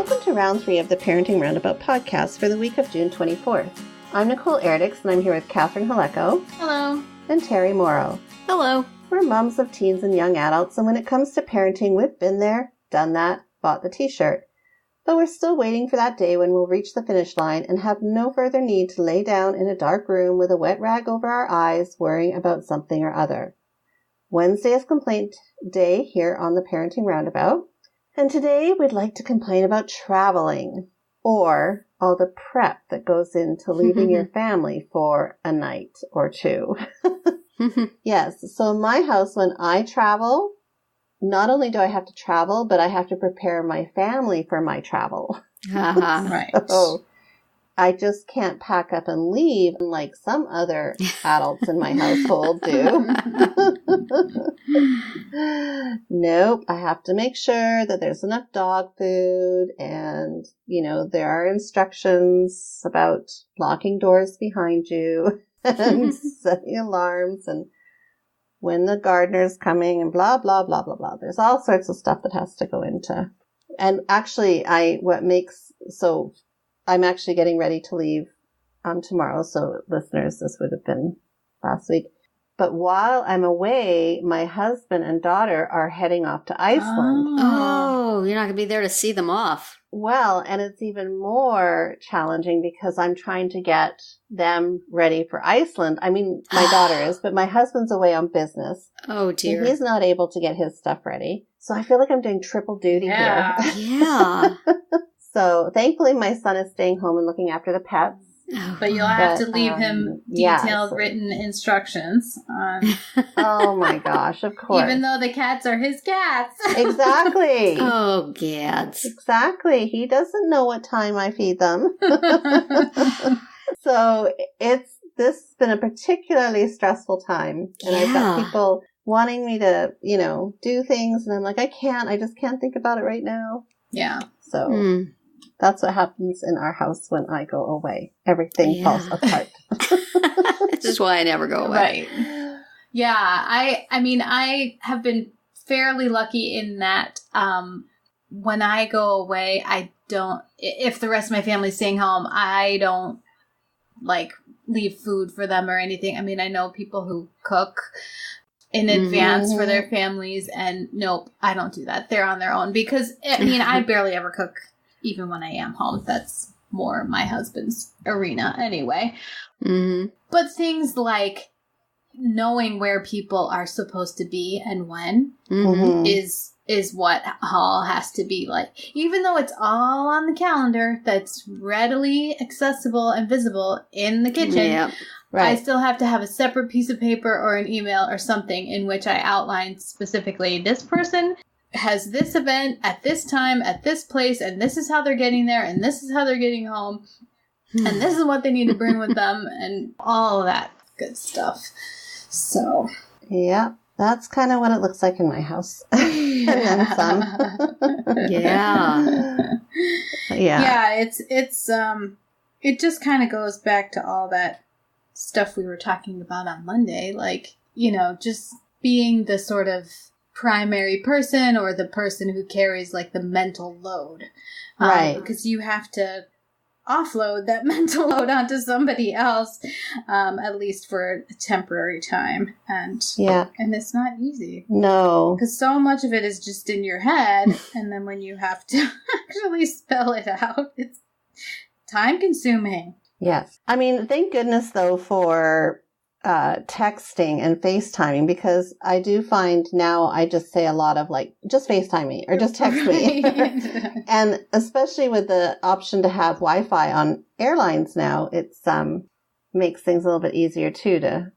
Welcome to round 3 of the Parenting Roundabout podcast for the week of June 24th. I'm Nicole Erdix, and I'm here with Catherine Haleko. Hello. And Terry Morrow. Hello. We're moms of teens and young adults, and when it comes to parenting, we've been there, done that, bought the t-shirt. But we're still waiting for that day when we'll reach the finish line and have no further need to lay down in a dark room with a wet rag over our eyes, worrying about something or other. Wednesday is complaint day here on the Parenting Roundabout. And today we'd like to complain about traveling, or all the prep that goes into leaving your family for a night or two. Yes, so in my house, when I travel, not only do I have to travel, but I have to prepare my family for my travel. Right. So I just can't pack up and leave like some other adults in my household do. Nope, I have to make sure that there's enough dog food, and, there are instructions about locking doors behind you and setting alarms and when the gardener's coming and blah, blah, blah, blah, blah. There's all sorts of stuff that has to go into. And actually, I'm actually getting ready to leave tomorrow. So listeners, this would have been last week. But while I'm away, my husband and daughter are heading off to Iceland. Oh, you're not going to be there to see them off. Well, and it's even more challenging because I'm trying to get them ready for Iceland. I mean, my daughter is, but my husband's away on business. Oh, dear. And he's not able to get his stuff ready. So I feel like I'm doing triple duty here. Yeah. So thankfully, my son is staying home and looking after the pets. But you'll have to leave him detailed written instructions on. Oh my gosh, of course. Even though the cats are his cats. Exactly. Oh, gads. Exactly. He doesn't know what time I feed them. So this has been a particularly stressful time. And I've got people wanting me to, do things. And I'm like, I just can't think about it right now. Yeah. So that's what happens in our house when I go away. Everything falls apart. This is why I never go away. Right. Yeah. I mean, I have been fairly lucky in that when I go away, if the rest of my family's staying home, I don't leave food for them or anything. I mean, I know people who cook in advance for their families, and nope, I don't do that. They're on their own because, I barely ever cook even when I am home. That's more my husband's arena anyway. Mm-hmm. But things like knowing where people are supposed to be and when is what all has to be like. Even though it's all on the calendar that's readily accessible and visible in the kitchen, right. I still have to have a separate piece of paper or an email or something in which I outline specifically, this person has this event at this time, at this place, and this is how they're getting there, and this is how they're getting home, and this is what they need to bring with them, and all of that good stuff. So. Yeah, that's kind of what it looks like in my house. And then some. Yeah. Yeah, it just kind of goes back to all that stuff we were talking about on Monday, just being the sort of primary person or the person who carries the mental load. Right. Because you have to offload that mental load onto somebody else, at least for a temporary time. And it's not easy. No. Because so much of it is just in your head, and then when you have to actually spell it out, it's time consuming. Yes. I mean, thank goodness, though, for texting and FaceTiming, because I do find now I just say a lot of just FaceTime me or just text me. And especially with the option to have Wi-Fi on airlines now, it's makes things a little bit easier too to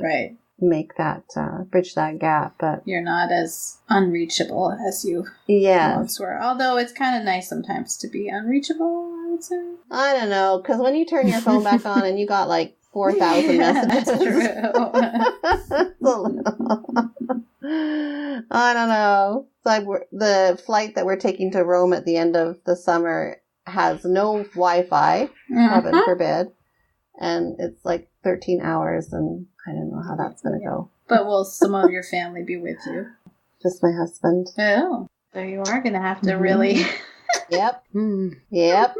right. make that bridge that gap. But you're not as unreachable as you once were. Although it's kind of nice sometimes to be unreachable, I would say. I don't know, because when you turn your phone back on and you got 4,000 messages. That's true. I don't know. The flight that we're taking to Rome at the end of the summer has no Wi-Fi, heaven forbid. And it's 13 hours, and I don't know how that's going to go. But will some of your family be with you? Just my husband. Oh, so you are going to have to really Yep. Mm. Yep.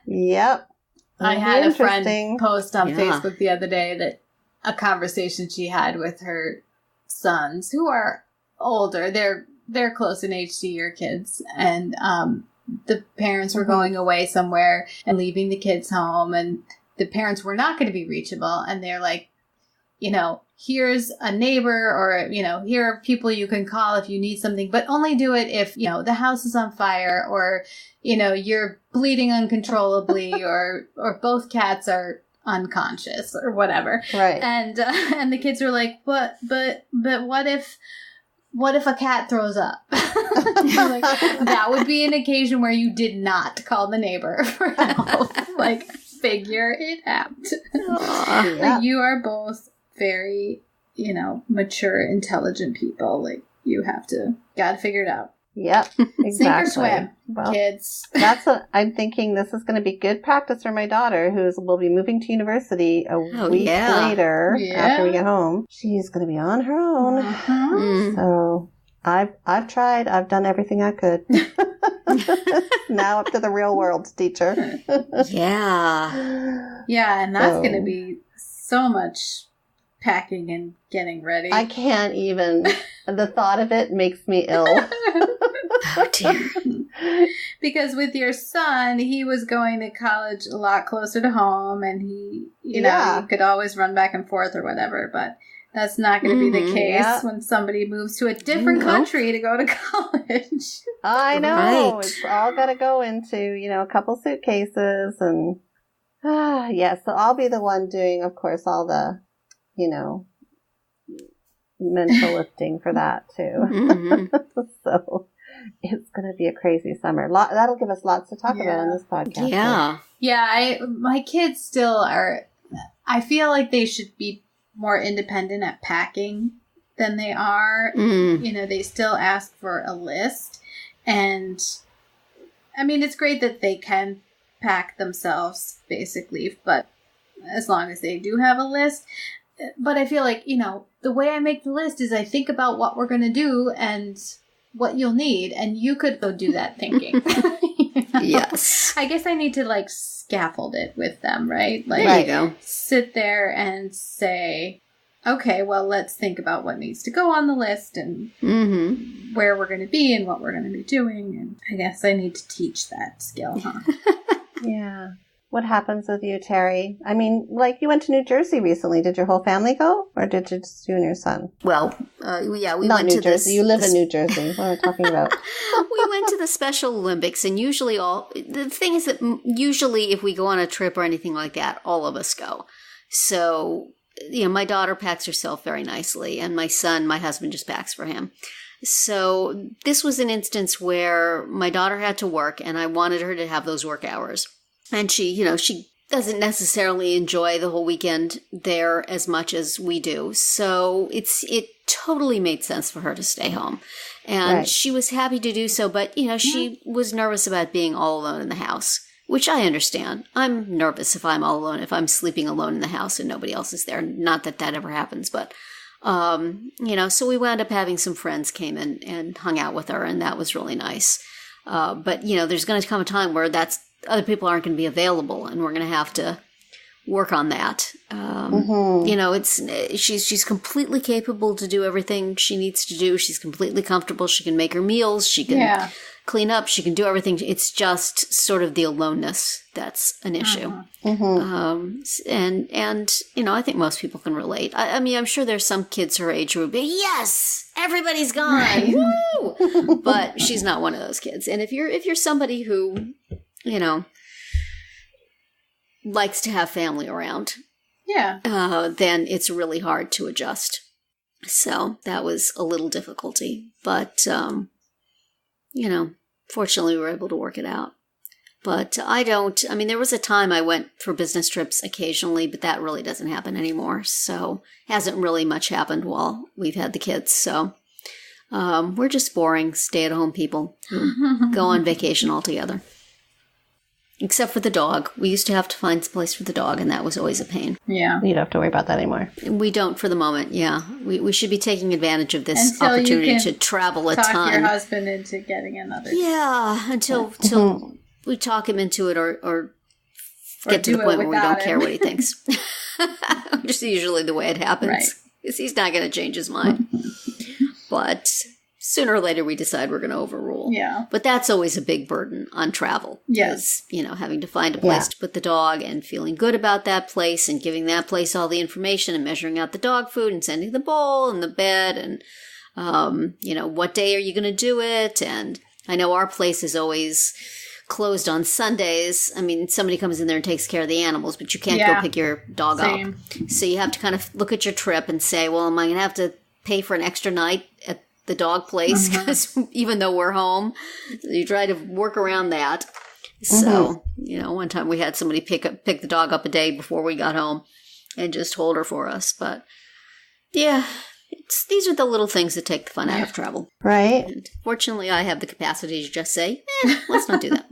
Yep. I had a friend Interesting. post on Yeah. Facebook the other day that a conversation she had with her sons, who are older. They're close in age to your kids, and the parents were going away somewhere and leaving the kids home, and the parents were not going to be reachable, and they're like, here's a neighbor, or, here are people you can call if you need something, but only do it if, the house is on fire, or, you're bleeding uncontrollably, or both cats are unconscious, or whatever. Right. And the kids were like, but what if a cat throws up? Like, that would be an occasion where you did not call the neighbor for help. Like, figure it out. Aw. Like, you are both very, mature, intelligent people. Like, you gotta figure it out. Yep. Exactly. Sink or swim, Well, kids. that's what I'm thinking. This is going to be good practice for my daughter, will be moving to university a week later after we get home. She's going to be on her own. Uh-huh. So I've tried. I've done everything I could. Now up to the real world to teach her. Yeah. Yeah, and that's going to be so much packing and getting ready. I can't even. The thought of it makes me ill. Oh, dear. Because with your son, he was going to college a lot closer to home, and he, you could always run back and forth or whatever, but that's not going to be the case when somebody moves to a different country to go to college. I know. Right. It's all got to go into, a couple suitcases, and yes, so I'll be the one doing, of course, all the, mental lifting for that too. Mm-hmm. So it's going to be a crazy summer. That'll give us lots to talk about on this podcast. Yeah. Yeah, my kids still are, I feel like they should be more independent at packing than they are. Mm. They still ask for a list. And, I mean, it's great that they can pack themselves, basically, but as long as they do have a list. But I feel like, the way I make the list is I think about what we're going to do and what you'll need, and you could go do that thinking. Yes. I guess I need to, scaffold it with them, right? There you go. Sit there and say, okay, well, let's think about what needs to go on the list and where we're going to be and what we're going to be doing. And I guess I need to teach that skill, huh? Yeah. What happens with you, Terry? I mean, you went to New Jersey recently. Did your whole family go? Or did you just you and your son? Well, we Not went New to Jersey. You live in New Jersey. What am I talking about? We went to the Special Olympics, and usually the thing is that usually if we go on a trip or anything like that, all of us go. So, my daughter packs herself very nicely, and my husband just packs for him. So this was an instance where my daughter had to work, and I wanted her to have those work hours. And she doesn't necessarily enjoy the whole weekend there as much as we do. So it totally made sense for her to stay home. And she was happy to do so, but, she was nervous about being all alone in the house, which I understand. I'm nervous if I'm all alone, if I'm sleeping alone in the house and nobody else is there. Not that ever happens, but, so we wound up having some friends came in and hung out with her, and that was really nice. But, there's going to come a time where other people aren't going to be available, and we're going to have to work on that. She's completely capable to do everything she needs to do. She's completely comfortable. She can make her meals. She can clean up. She can do everything. It's just sort of the aloneness that's an issue. And I think most people can relate. I mean, I'm sure there's some kids her age who would be, yes, everybody's gone. Woo! But she's not one of those kids. And if you're somebody who, likes to have family around, then it's really hard to adjust. So that was a little difficulty, but fortunately we were able to work it out. But there was a time I went for business trips occasionally, but that really doesn't happen anymore. So hasn't really much happened while we've had the kids. So we're just boring stay-at-home people who go on vacation altogether. Except for the dog. We used to have to find a place for the dog, and that was always a pain. Yeah. You don't have to worry about that anymore. We don't for the moment, yeah. We should be taking advantage of this opportunity to travel a ton. Talk your husband into getting another. Yeah, until we talk him into it or get to the point where we don't care what he thinks. Just usually the way it happens. Right. Because he's not going to change his mind. But sooner or later we decide we're going to overrule. Yeah. But that's always a big burden on travel. Yes. Having to find a place to put the dog and feeling good about that place and giving that place all the information and measuring out the dog food and sending the bowl and the bed and, what day are you going to do it? And I know our place is always closed on Sundays. I mean, somebody comes in there and takes care of the animals, but you can't go pick your dog up. So you have to kind of look at your trip and say, well, am I going to have to pay for an extra night at the dog place? Because even though we're home, you try to work around that. So, one time we had somebody pick the dog up a day before we got home and just hold her for us. But yeah, these are the little things that take the fun out of travel. Right. And fortunately, I have the capacity to just say, let's not do that.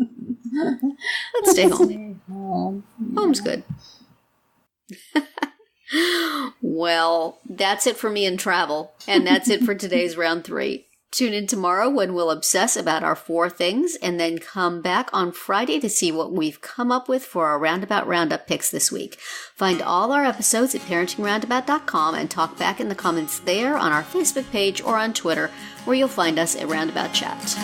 Let's stay home. Home's good. Well, that's it for me in travel. And that's it for today's round 3. Tune in tomorrow when we'll obsess about our 4 things and then come back on Friday to see what we've come up with for our Roundabout Roundup picks this week. Find all our episodes at parentingroundabout.com and talk back in the comments there on our Facebook page or on Twitter, where you'll find us at Roundabout Chat.